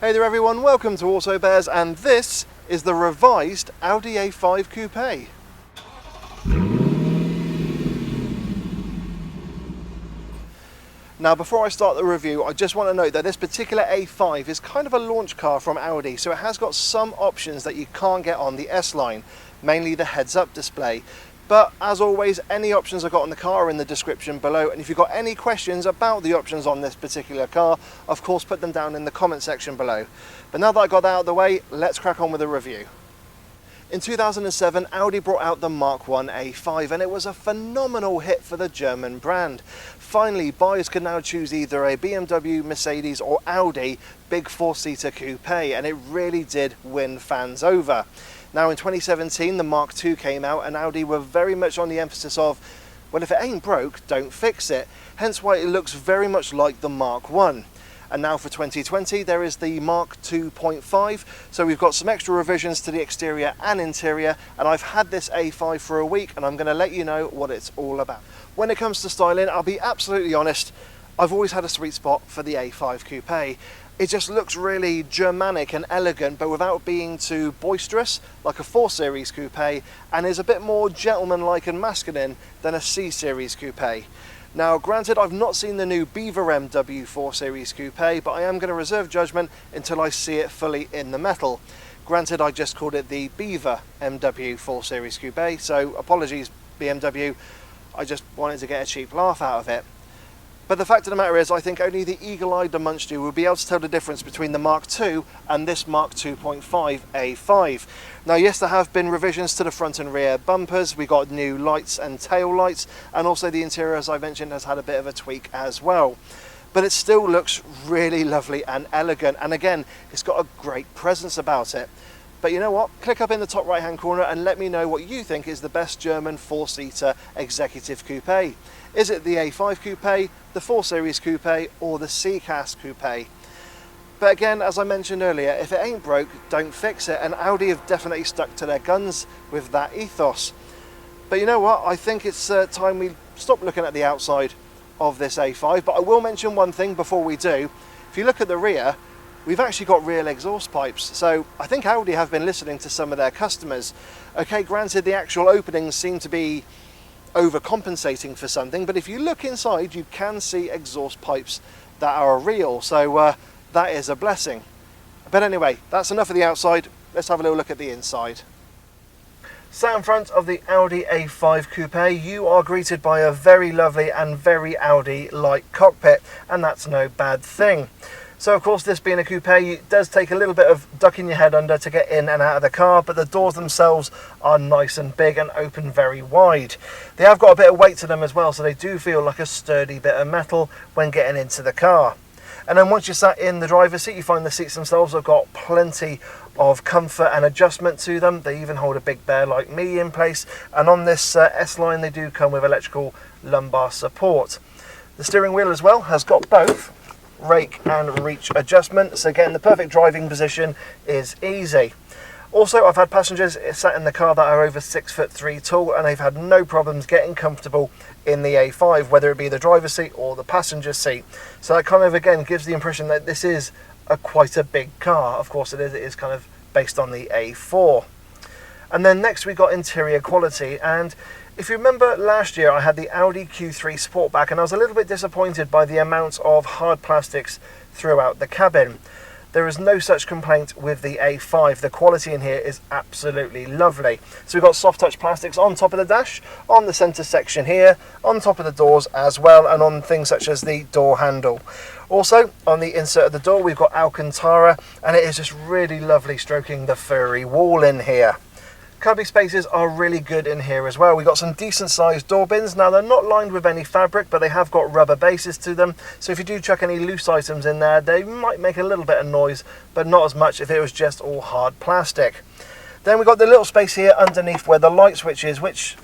Hey there everyone, welcome to Auto Bears, and this is the revised Audi A5 Coupe. Now before I start the review, I just want to note that this particular A5 is kind of a launch car from Audi, so it has got some options that you can't get on the S-Line, mainly the heads-up display. But as always, any options I've got on the car are in the description below, and if you've got any questions about the options on this particular car, of course put them down in the comment section below. But now that I got that out of the way, let's crack on with the review. In 2007, Audi brought out the Mark I A5, and it was a phenomenal hit for the German brand. Finally, buyers could now choose either a BMW, Mercedes or Audi big four-seater coupe, and it really did win fans over. Now in 2017, the Mark II came out, and Audi were very much on the emphasis of, well, if it ain't broke, don't fix it. Hence why it looks very much like the Mark I. And now for 2020, there is the Mark 2.5. So we've got some extra revisions to the exterior and interior, and I've had this A5 for a week, and I'm going to let you know what it's all about. When it comes to styling, I'll be absolutely honest, I've always had a sweet spot for the A5 Coupe. It just looks really Germanic and elegant, but without being too boisterous, like a 4 Series Coupe, and is a bit more gentleman-like and masculine than a C Series Coupe. Now, granted, I've not seen the new Beaver MW 4 Series Coupe, but I am going to reserve judgment until I see it fully in the metal. Granted, I just called it the Beaver MW 4 Series Coupe, so apologies BMW, I just wanted to get a cheap laugh out of it. But the fact of the matter is, I think only the eagle-eyed amongst you will be able to tell the difference between the Mark II and this Mark 2.5 A5. Now yes, there have been revisions to the front and rear bumpers, we got new lights and tail lights, and also the interior, as I mentioned, has had a bit of a tweak as well. But it still looks really lovely and elegant, and again, it's got a great presence about it. But you know what? Click up in the top right hand corner and let me know what you think is the best German 4-seater executive coupe. Is it the A5 Coupe, the 4 Series Coupe, or the C-Class Coupe? But again, as I mentioned earlier, if it ain't broke, don't fix it, and Audi have definitely stuck to their guns with that ethos. But you know what? I think it's time we stop looking at the outside of this A5, but I will mention one thing before we do. If you look at the rear, we've actually got real exhaust pipes, so I think Audi have been listening to some of their customers. Okay, granted the actual openings seem to be overcompensating for something, but if you look inside you can see exhaust pipes that are real, so that is a blessing. But anyway, that's enough of the outside, let's have a little look at the inside. Sat in front of the Audi A5 Coupe, you are greeted by a very lovely and very Audi-like cockpit, and that's no bad thing. So of course, this being a coupe, it does take a little bit of ducking your head under to get in and out of the car, but the doors themselves are nice and big and open very wide. They have got a bit of weight to them as well, so they do feel like a sturdy bit of metal when getting into the car. And then once you're sat in the driver's seat, you find the seats themselves have got plenty of comfort and adjustment to them. They even hold a big bear like me in place, and on this S-Line they do come with electrical lumbar support. The steering wheel as well has got both rake and reach adjustment, so again the perfect driving position is easy. Also, I've had passengers sat in the car that are over 6'3" tall, and they've had no problems getting comfortable in the A5, whether it be the driver's seat or the passenger seat. So that kind of again gives the impression that this is quite a big car. Of course it is kind of based on the A4. And then next we got interior quality, and if you remember last year I had the Audi Q3 Sportback, and I was a little bit disappointed by the amount of hard plastics throughout the cabin. There is no such complaint with the A5. The quality in here is absolutely lovely. So we've got soft touch plastics on top of the dash, on the centre section here, on top of the doors as well, and on things such as the door handle. Also, on the insert of the door we've got Alcantara, and it is just really lovely stroking the furry wall in here. Cubby spaces are really good in here as well. We've got some decent sized door bins. Now they're not lined with any fabric, but they have got rubber bases to them, so if you do chuck any loose items in there, they might make a little bit of noise, but not as much if it was just all hard plastic. Then we've got the little space here underneath where the light switch is, which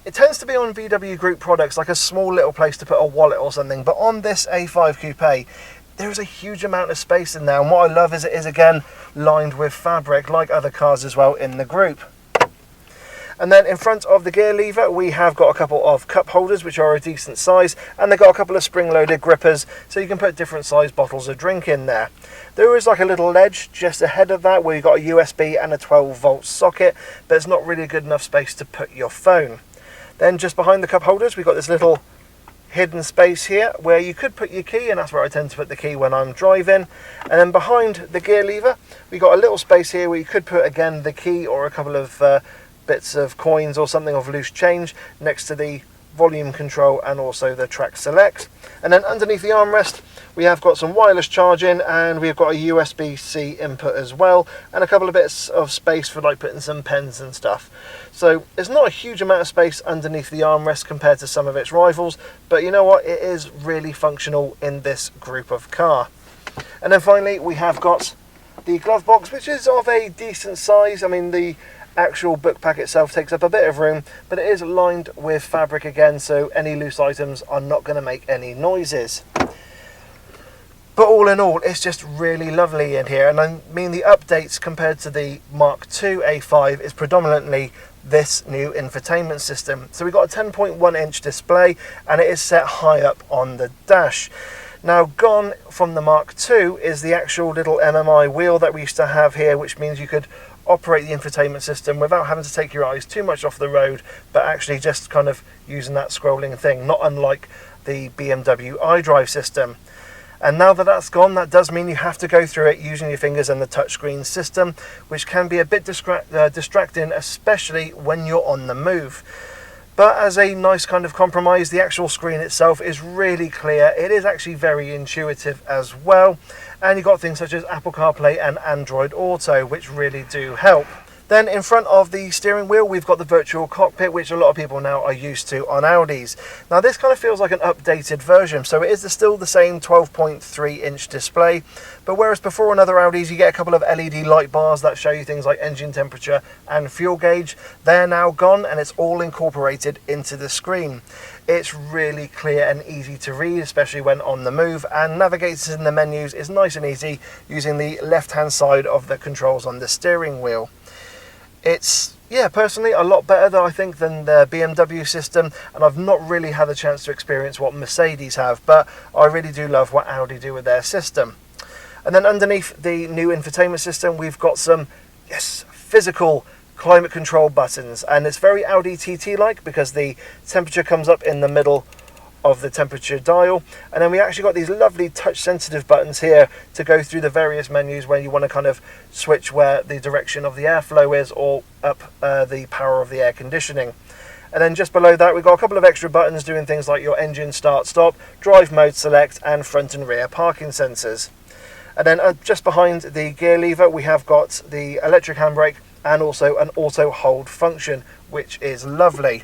it tends to be on VW Group products like a small little place to put a wallet or something, but on this A5 Coupe there is a huge amount of space in there, and what I love is it is again lined with fabric like other cars as well in the group. And then in front of the gear lever we have got a couple of cup holders which are a decent size, and they've got a couple of spring-loaded grippers so you can put different size bottles of drink in there. There is like a little ledge just ahead of that where you've got a USB and a 12-volt socket, but it's not really good enough space to put your phone. Then just behind the cup holders we've got this little hidden space here where you could put your key, and that's where I tend to put the key when I'm driving. And then behind the gear lever we've got a little space here where you could put again the key or a couple of bits of coins or something of loose change next to the volume control and also the track select. And then underneath the armrest we have got some wireless charging, and we've got a USB-C input as well, and a couple of bits of space for like putting some pens and stuff. So it's not a huge amount of space underneath the armrest compared to some of its rivals, but you know what, it is really functional in this group of car. And then finally we have got the glove box, which is of a decent size. I mean, the actual book pack itself takes up a bit of room, but it is lined with fabric again, so any loose items are not going to make any noises. But all in all, it's just really lovely in here, and I mean the updates compared to the Mark II A5 is predominantly this new infotainment system. So we've got a 10.1 inch display, and it is set high up on the dash. Now, gone from the Mark II is the actual little MMI wheel that we used to have here, which means you could operate the infotainment system without having to take your eyes too much off the road, but actually just kind of using that scrolling thing, not unlike the BMW iDrive system. And now that that's gone, that does mean you have to go through it using your fingers and the touchscreen system, which can be a bit distracting, especially when you're on the move. But as a nice kind of compromise, the actual screen itself is really clear. It is actually very intuitive as well. And you've got things such as Apple CarPlay and Android Auto, which really do help. Then in front of the steering wheel we've got the virtual cockpit, which a lot of people now are used to on Audis. Now this kind of feels like an updated version, so it is still the same 12.3 inch display, but whereas before on other Audis you get a couple of LED light bars that show you things like engine temperature and fuel gauge, they're now gone and it's all incorporated into the screen. It's really clear and easy to read, especially when on the move, and navigating in the menus is nice and easy using the left hand side of the controls on the steering wheel. It's, yeah, personally a lot better than I think than the BMW system, and I've not really had a chance to experience what Mercedes have, but I really do love what Audi do with their system. And then underneath the new infotainment system we've got some, yes, physical climate control buttons, and it's very Audi TT like because the temperature comes up in the middle of the temperature dial, and then we actually got these lovely touch sensitive buttons here to go through the various menus when you want to kind of switch where the direction of the airflow is, or up the power of the air conditioning. And then just below that we've got a couple of extra buttons doing things like your engine start stop, drive mode select, and front and rear parking sensors. And then just behind the gear lever we have got the electric handbrake and also an auto hold function, which is lovely.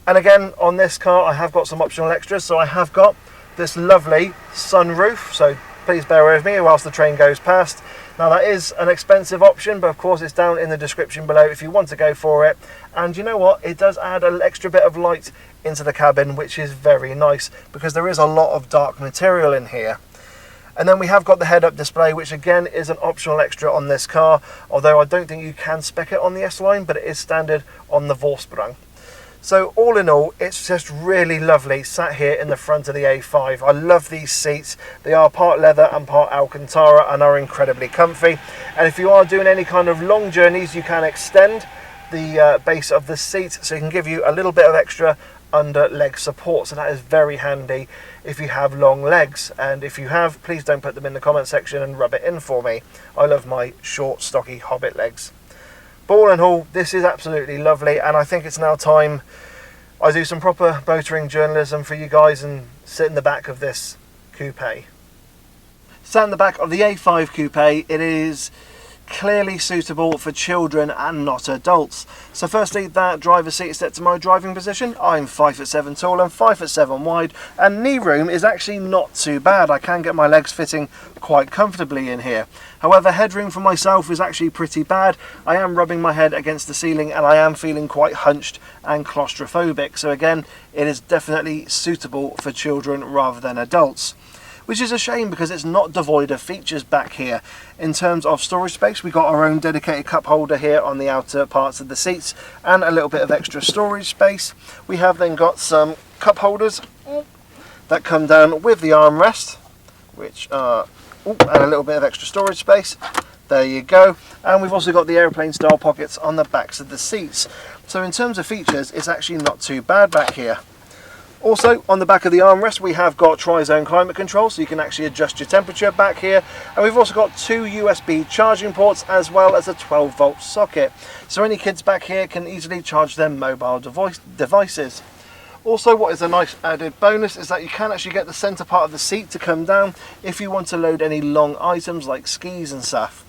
And again, on this car I have got some optional extras. So I have got this lovely sunroof, so please bear with me whilst the train goes past. Now that is an expensive option, but of course it's down in the description below if you want to go for it. And you know what, it does add an extra bit of light into the cabin, which is very nice because there is a lot of dark material in here. And then we have got the head-up display, which again is an optional extra on this car, although I don't think you can spec it on the S-Line, but it is standard on the Vorsprung. So all in all, it's just really lovely sat here in the front of the A5. I love these seats. They are part leather and part Alcantara and are incredibly comfy. And if you are doing any kind of long journeys, you can extend the base of the seat so it can give you a little bit of extra under leg support. So that is very handy if you have long legs. And if you have, please don't put them in the comment section and rub it in for me. I love my short, stocky hobbit legs. But all in all, this is absolutely lovely, and I think it's now time I do some proper motoring journalism for you guys and sit in the back of this coupe. Sat in the back of the A5 coupe, it is clearly suitable for children and not adults. So firstly, that driver's seat is set to my driving position. I'm 5'7" tall and 5'7" wide, and knee room is actually not too bad. I can get my legs fitting quite comfortably in here. However, headroom for myself is actually pretty bad. I am rubbing my head against the ceiling and I am feeling quite hunched and claustrophobic. So again, it is definitely suitable for children rather than adults. which is a shame because it's not devoid of features back here. In terms of storage space, we got our own dedicated cup holder here on the outer parts of the seats and a little bit of extra storage space. We have then got some cup holders that come down with the armrest, which are and a little bit of extra storage space. There you go. And we've also got the airplane style pockets on the backs of the seats. So in terms of features, it's actually not too bad back here. Also, on the back of the armrest, we have got tri-zone climate control, so you can actually adjust your temperature back here. And we've also got 2 USB charging ports, as well as a 12-volt socket. So any kids back here can easily charge their mobile devices. Also, what is a nice added bonus is that you can actually get the centre part of the seat to come down if you want to load any long items like skis and stuff.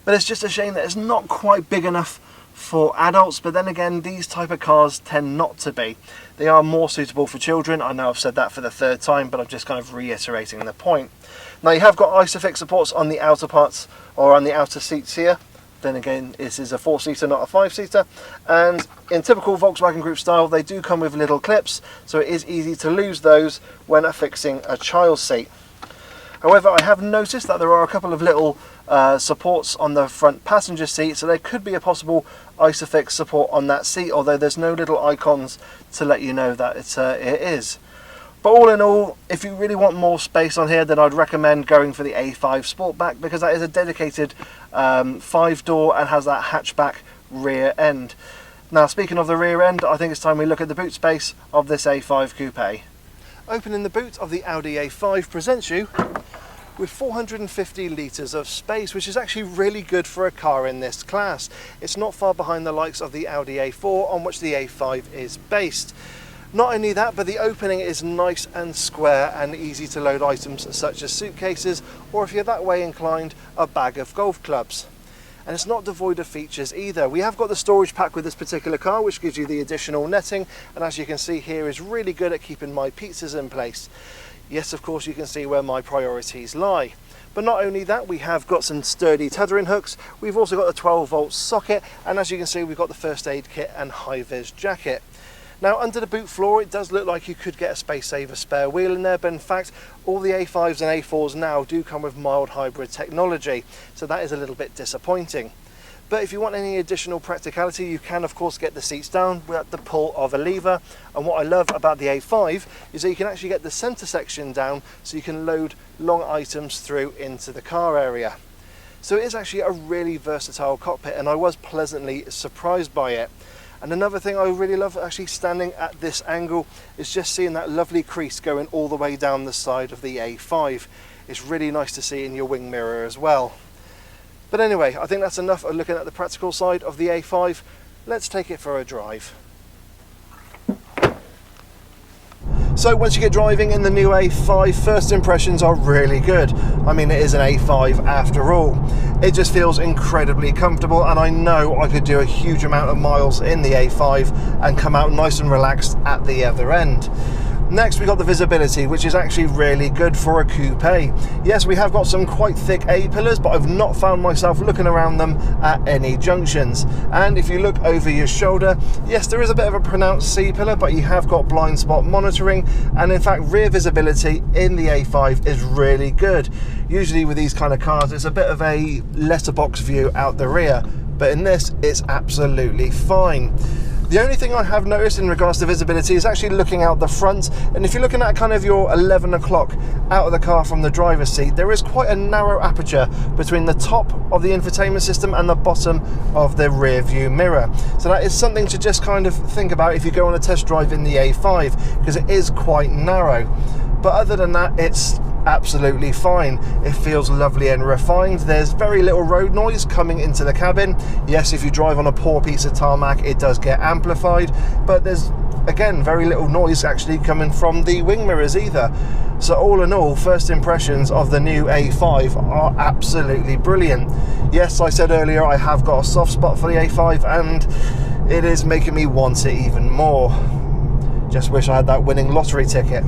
But it's just a shame that it's not quite big enough for adults, but then again, these type of cars tend not to be. They are more suitable for children. I know I've said that for the 3rd time, but I'm just kind of reiterating the point. Now, you have got ISOFIX supports on the outer parts, or on the outer seats here. Then again, this is a 4-seater, not a 5-seater. And in typical Volkswagen Group style, they do come with little clips, so it is easy to lose those when affixing a child's seat. However, I have noticed that there are a couple of little supports on the front passenger seat, so there could be a possible ISOFIX support on that seat, although there's no little icons to let you know that it is. But all in all, if you really want more space on here, then I'd recommend going for the A5 Sportback, because that is a dedicated 5-door and has that hatchback rear end. Now, speaking of the rear end, I think it's time we look at the boot space of this A5 Coupe. Opening the boot of the Audi A5 presents you with 450 litres of space, which is actually really good for a car in this class. It's not far behind the likes of the Audi A4, on which the A5 is based. Not only that, but the opening is nice and square and easy to load items such as suitcases, or if you're that way inclined, a bag of golf clubs. And it's not devoid of features either. We have got the storage pack with this particular car, which gives you the additional netting, and as you can see here, is really good at keeping my pizzas in place. Yes, of course, you can see where my priorities lie. But not only that, we have got some sturdy tethering hooks. We've also got the 12-volt socket, and as you can see, we've got the first aid kit and high-vis jacket. Now, under the boot floor, it does look like you could get a space saver spare wheel in there, but in fact, all the A5s and A4s now do come with mild hybrid technology, so that is a little bit disappointing. But if you want any additional practicality, you can of course get the seats down with the pull of a lever. And what I love about the A5 is that you can actually get the centre section down, so you can load long items through into the car area. So it is actually a really versatile cockpit, and I was pleasantly surprised by it. And another thing I really love actually standing at this angle is just seeing that lovely crease going all the way down the side of the A5. It's really nice to see in your wing mirror as well. But anyway, I think that's enough of looking at the practical side of the A5. Let's take it for a drive. So once you get driving in the new A5, first impressions are really good. I mean, it is an A5 after all. It just feels incredibly comfortable, and I know I could do a huge amount of miles in the A5 and come out nice and relaxed at the other end. Next, we got the visibility, which is actually really good for a coupe. Yes, we have got some quite thick A-pillars, but I've not found myself looking around them at any junctions. And if you look over your shoulder, yes, there is a bit of a pronounced C-pillar, but you have got blind spot monitoring, and in fact, rear visibility in the A5 is really good. Usually with these kind of cars, it's a bit of a letterbox view out the rear, but in this, it's absolutely fine. The only thing I have noticed in regards to visibility is actually looking out the front, and if you're looking at kind of your 11 o'clock out of the car from the driver's seat, there is quite a narrow aperture between the top of the infotainment system and the bottom of the rear view mirror. So that is something to just kind of think about if you go on a test drive in the A5, because it is quite narrow. But other than that, it's absolutely fine. It feels lovely and refined. There's very little road noise coming into the cabin. Yes, if you drive on a poor piece of tarmac, it does get amplified, but there's again very little noise actually coming from the wing mirrors either. So all in all, first impressions of the new A5 are absolutely brilliant. Yes, I said earlier I have got a soft spot for the A5, and it is making me want it even more. Just wish I had that winning lottery ticket.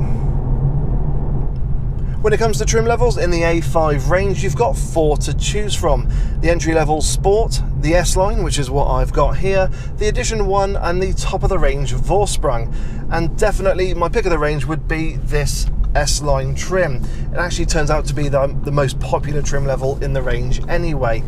When it comes to trim levels in the A5 range, you've got 4 to choose from. The entry-level Sport, the S-Line, which is what I've got here, the Edition 1, and the top of the range Vorsprung. And definitely my pick of the range would be this S-Line trim. It actually turns out to be the most popular trim level in the range anyway.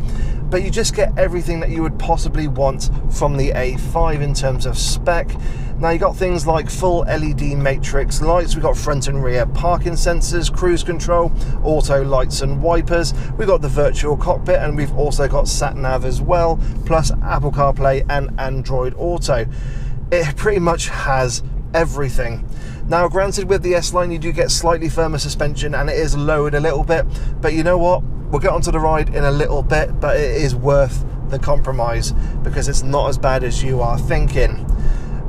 But you just get everything that you would possibly want from the A5 in terms of spec. Now you got things like full LED matrix lights, we've got front and rear parking sensors, cruise control, auto lights and wipers, we've got the virtual cockpit, and we've also got sat nav as well, plus Apple CarPlay and Android Auto. It pretty much has everything. Now granted, with the S-Line you do get slightly firmer suspension and it is lowered a little bit, but you know what, we'll get onto the ride in a little bit, but it is worth the compromise because it's not as bad as you are thinking.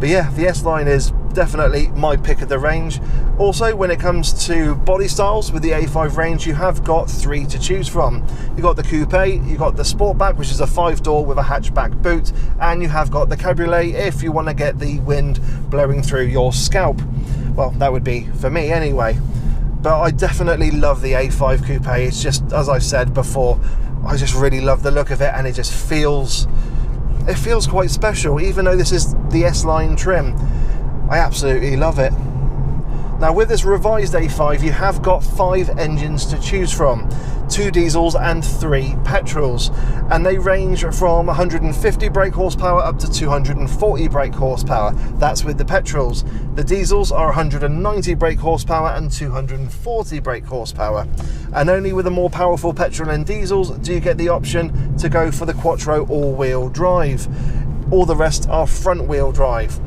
But yeah, the S-Line is definitely my pick of the range. Also, when it comes to body styles with the A5 range, you have got 3 to choose from. You've got the Coupe, you've got the Sportback, which is a 5-door with a hatchback boot, and you have got the Cabriolet if you want to get the wind blowing through your scalp. Well, that would be for me anyway. But I definitely love the A5 Coupe. It's just, as I said before, I just really love the look of it, and it just feels quite special. Even though this is the S-Line trim, I absolutely love it. Now with this revised A5 you have got 5 engines to choose from, 2 diesels and 3 petrols, and they range from 150 brake horsepower up to 240 brake horsepower. That's with the petrols. The diesels are 190 brake horsepower and 240 brake horsepower, and only with the more powerful petrol and diesels do you get the option to go for the Quattro all-wheel drive. All the rest are front wheel drive.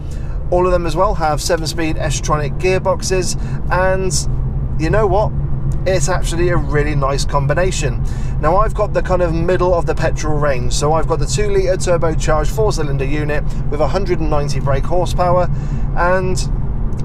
All of them as well have 7-speed S-Tronic gearboxes, and you know what? It's actually a really nice combination. Now I've got the kind of middle of the petrol range, so I've got the 2-litre turbocharged 4-cylinder unit with 190 brake horsepower, and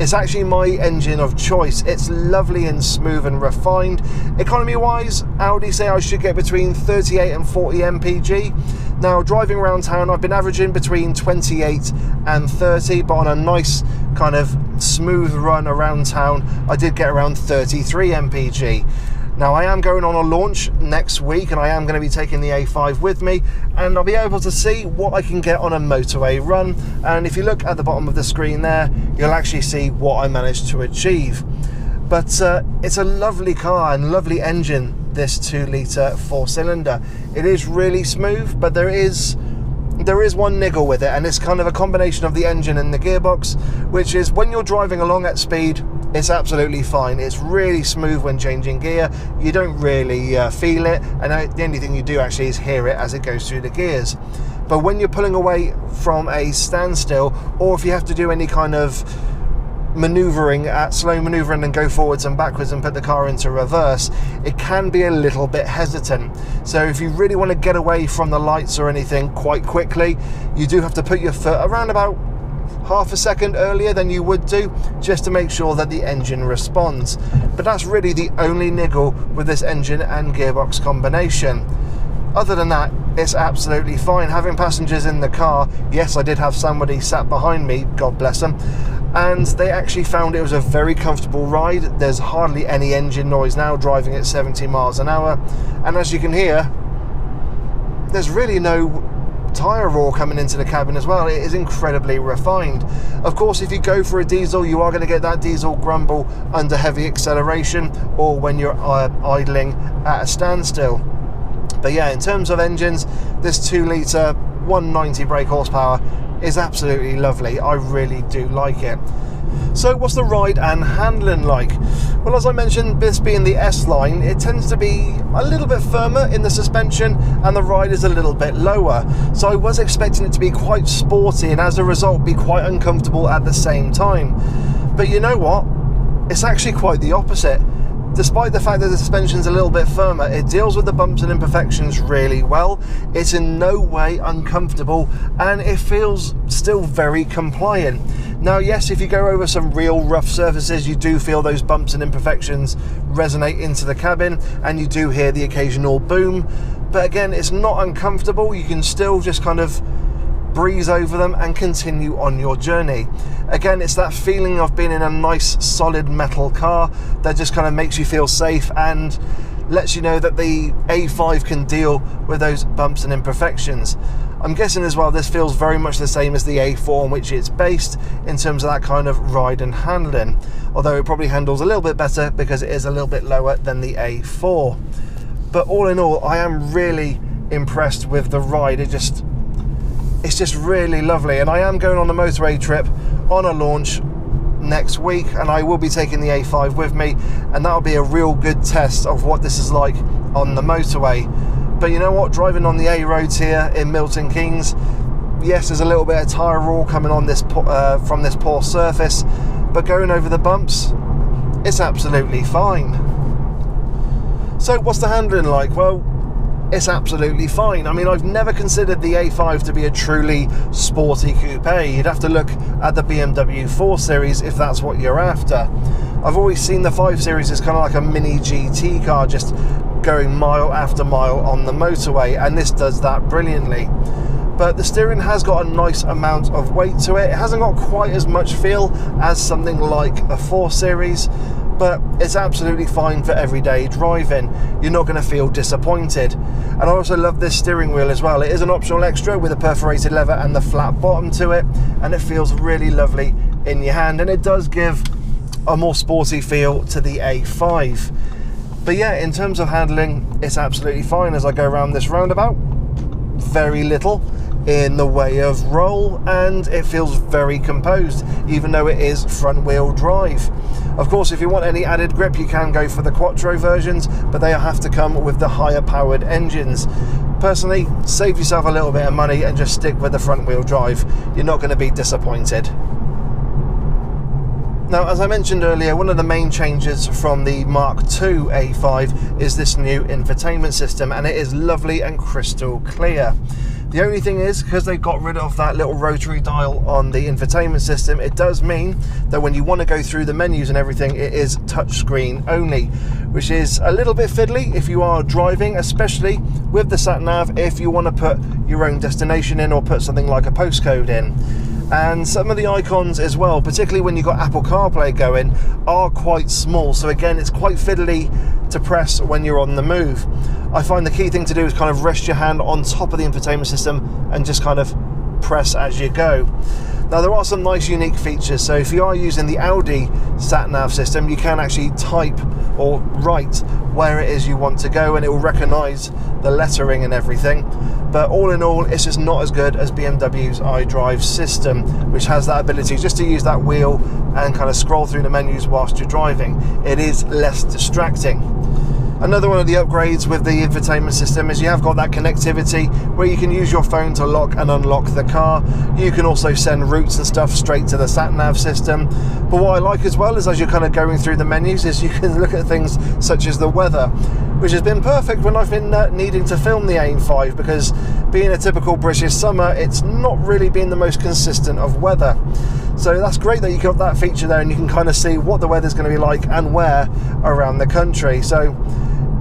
it's actually my engine of choice. It's lovely and smooth and refined. Economy wise, Audi say I should get between 38 and 40 mpg. Now driving around town I've been averaging between 28 and 30, but on a nice kind of smooth run around town I did get around 33 mpg. Now I am going on a launch next week, and I am going to be taking the A5 with me, and I'll be able to see what I can get on a motorway run, and if you look at the bottom of the screen there you'll actually see what I managed to achieve. But it's a lovely car and lovely engine, this 2-litre 4-cylinder. It is really smooth, but there is one niggle with it, and it's kind of a combination of the engine and the gearbox, which is when you're driving along at speed it's absolutely fine. It's really smooth when changing gear. You don't really feel it, and the only thing you do actually is hear it as it goes through the gears. But when you're pulling away from a standstill, or if you have to do any kind of maneuvering, slow maneuvering and go forwards and backwards and put the car into reverse, it can be a little bit hesitant. So if you really want to get away from the lights or anything quite quickly, you do have to put your foot around about half a second earlier than you would do, just to make sure that the engine responds. But that's really the only niggle with this engine and gearbox combination. Other than that, it's absolutely fine. Having passengers in the car, yes, I did have somebody sat behind me, God bless them, and they actually found it was a very comfortable ride. There's hardly any engine noise now, driving at 70 miles an hour, and as you can hear, there's really no tyre roar coming into the cabin as well. It is incredibly refined. Of course, if you go for a diesel, you are going to get that diesel grumble under heavy acceleration or when you're idling at a standstill. But yeah, in terms of engines, this 2-litre 190 brake horsepower is absolutely lovely. I really do like it. So what's the ride and handling like? Well, as I mentioned, this being the S-Line, it tends to be a little bit firmer in the suspension and the ride is a little bit lower. So I was expecting it to be quite sporty and as a result be quite uncomfortable at the same time. But you know what? It's actually quite the opposite. Despite the fact that the suspension's a little bit firmer, it deals with the bumps and imperfections really well. It's in no way uncomfortable and it feels still very compliant. Now yes, if you go over some real rough surfaces, you do feel those bumps and imperfections resonate into the cabin and you do hear the occasional boom. But again, it's not uncomfortable. You can still just kind of breeze over them and continue on your journey. Again, it's that feeling of being in a nice solid metal car that just kind of makes you feel safe and lets you know that the A5 can deal with those bumps and imperfections. I'm guessing as well this feels very much the same as the A4 on which it's based in terms of that kind of ride and handling, although it probably handles a little bit better because it is a little bit lower than the A4. But all in all, I am really impressed with the ride. It's just really lovely, and I am going on a motorway trip on a launch next week, and I will be taking the A5 with me, and that'll be a real good test of what this is like on the motorway. But you know what, driving on the A roads here in Milton Keynes, yes, there's a little bit of tyre roar coming on this from this poor surface, but going over the bumps, it's absolutely fine. So what's the handling like? Well, it's absolutely fine. I mean, I've never considered the A5 to be a truly sporty coupe. You'd have to look at the BMW 4 Series if that's what you're after. I've always seen the 5 Series as kind of like a mini GT car, just going mile after mile on the motorway, and this does that brilliantly. But the steering has got a nice amount of weight to it. It hasn't got quite as much feel as something like the 4 Series, but it's absolutely fine for everyday driving. You're not going to feel disappointed. And I also love this steering wheel as well. It is an optional extra with a perforated leather and the flat bottom to it, and it feels really lovely in your hand, and it does give a more sporty feel to the A5. But yeah, in terms of handling, it's absolutely fine. As I go around this roundabout, very little in the way of roll, and it feels very composed, even though it is front wheel drive. Of course, if you want any added grip, you can go for the Quattro versions, but they have to come with the higher powered engines. Personally, save yourself a little bit of money and just stick with the front wheel drive. You're not going to be disappointed. Now, as I mentioned earlier, one of the main changes from the Mark II A5 is this new infotainment system, and it is lovely and crystal clear. The only thing is, because they got rid of that little rotary dial on the infotainment system, it does mean that when you want to go through the menus and everything, it is touchscreen only, which is a little bit fiddly if you are driving, especially with the sat-nav if you want to put your own destination in or put something like a postcode in. And some of the icons as well, particularly when you've got Apple CarPlay going, are quite small. So again, it's quite fiddly to press when you're on the move. I find the key thing to do is kind of rest your hand on top of the infotainment system and just kind of press as you go. Now, there are some nice unique features. So if you are using the Audi sat-nav system, you can actually type or write where it is you want to go, and it will recognise the lettering and everything. But all in all, it's just not as good as BMW's iDrive system, which has that ability just to use that wheel and kind of scroll through the menus whilst you're driving. It is less distracting. Another one of the upgrades with the infotainment system is you have got that connectivity where you can use your phone to lock and unlock the car. You can also send routes and stuff straight to the sat-nav system. But what I like as well is, as you're kind of going through the menus, is you can look at things such as the weather, which has been perfect when I've been needing to film the A5, because being a typical British summer, it's not really been the most consistent of weather. So that's great that you got that feature there, and you can kind of see what the weather's going to be like and where around the country. So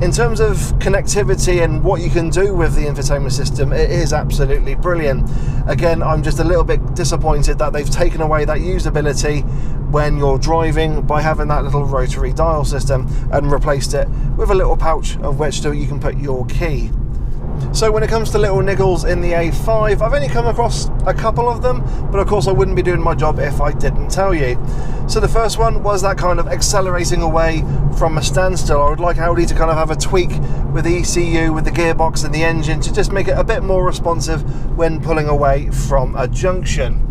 in terms of connectivity and what you can do with the infotainment system, it is absolutely brilliant. Again, I'm just a little bit disappointed that they've taken away that usability when you're driving by having that little rotary dial system and replaced it with a little pouch of which you can put your key. So when it comes to little niggles in the A5, I've only come across a couple of them, but of course I wouldn't be doing my job if I didn't tell you. So the first one was that kind of accelerating away from a standstill. I would like Audi to kind of have a tweak with the ECU, with the gearbox and the engine, to just make it a bit more responsive when pulling away from a junction.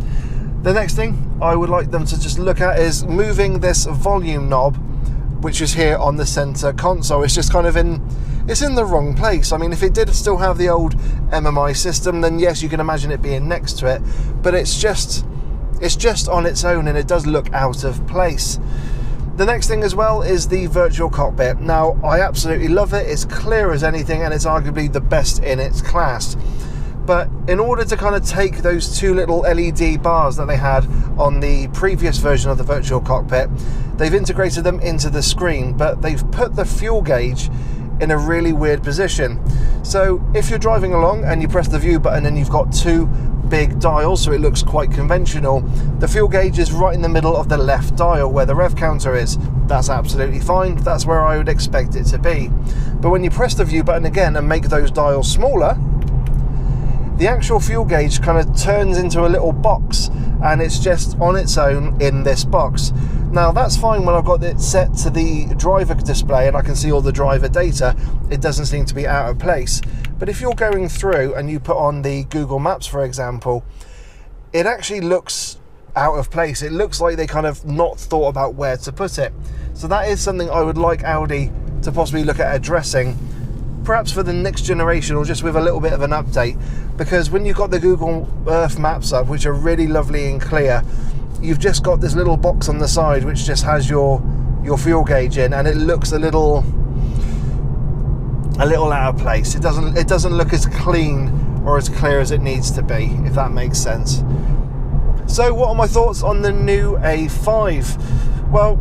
The next thing I would like them to just look at is moving this volume knob, which is here on the center console. It's just kind of it's in the wrong place. I mean, if it did still have the old MMI system, then yes, you can imagine it being next to it, but it's just on its own, and it does look out of place. The next thing as well is the virtual cockpit. Now, I absolutely love it. It's clear as anything, and it's arguably the best in its class. But in order to kind of take those two little LED bars that they had on the previous version of the virtual cockpit, they've integrated them into the screen, but they've put the fuel gauge in a really weird position. So if you're driving along and you press the view button and you've got two big dials, so it looks quite conventional, the fuel gauge is right in the middle of the left dial where the rev counter is. That's absolutely fine. That's where I would expect it to be. But when you press the view button again and make those dials smaller, the actual fuel gauge kind of turns into a little box, and it's just on its own in this box. Now that's fine when I've got it set to the driver display and I can see all the driver data. It doesn't seem to be out of place. But if you're going through and you put on the Google Maps, for example, it actually looks out of place. It looks like they kind of not thought about where to put it. So that is something I would like Audi to possibly look at addressing, perhaps for the next generation, or just with a little bit of an update. Because when you've got the Google Earth maps up, which are really lovely and clear, you've just got this little box on the side which just has your fuel gauge in, and it looks a little out of place. It doesn't look as clean or as clear as it needs to be, if that makes sense. So what are my thoughts on the new A5? Well,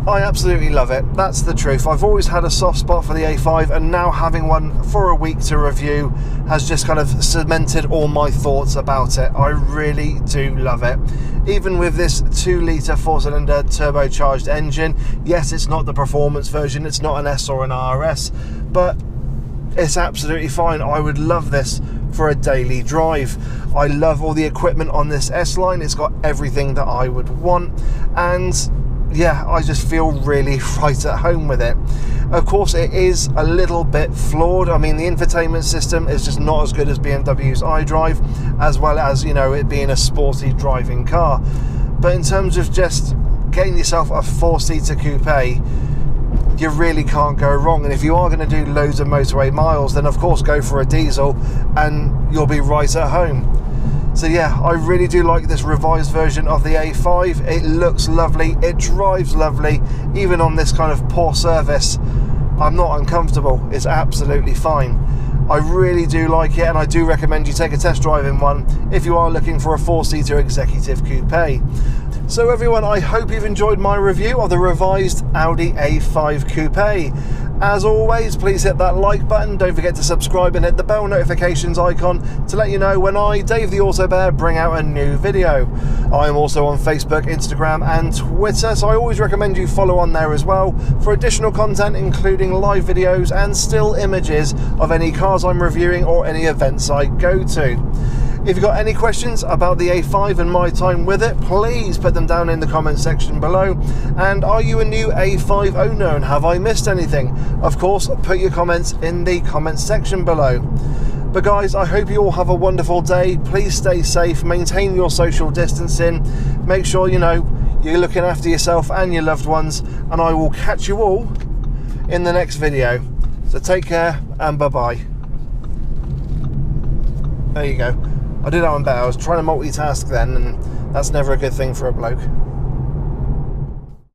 I absolutely love it. That's the truth. I've always had a soft spot for the A5, and now having one for a week to review has just kind of cemented all my thoughts about it. I really do love it. Even with this 2-litre 4-cylinder turbocharged engine, yes, it's not the performance version, it's not an S or an RS, but it's absolutely fine. I would love this for a daily drive. I love all the equipment on this S-Line. It's got everything that I would want, and yeah, I just feel really right at home with it. Of course, it is a little bit flawed. I mean, the infotainment system is just not as good as BMW's iDrive, as well as, you know, it being a sporty driving car. But in terms of just getting yourself a 4-seater coupe, you really can't go wrong. And if you are going to do loads of motorway miles, then of course go for a diesel and you'll be right at home. So yeah, I really do like this revised version of the A5. It looks lovely, it drives lovely. Even on this kind of poor service, I'm not uncomfortable. It's absolutely fine. I really do like it, and I do recommend you take a test drive in one if you are looking for a 4-seater executive coupe. So everyone, I hope you've enjoyed my review of the revised Audi A5 Coupe. As always, please hit that like button, don't forget to subscribe and hit the bell notifications icon to let you know when I, Dave the Auto Bear, bring out a new video. I am also on Facebook, Instagram and Twitter, so I always recommend you follow on there as well for additional content, including live videos and still images of any cars I'm reviewing or any events I go to. If you've got any questions about the A5 and my time with it, please put them down in the comment section below. And are you a new A5 owner and have I missed anything? Of course, put your comments in the comment section below. But guys, I hope you all have a wonderful day. Please stay safe, maintain your social distancing, make sure you know you're looking after yourself and your loved ones, and I will catch you all in the next video. So take care and bye-bye. There you go. I did that one better. I was trying to multitask then, and that's never a good thing for a bloke.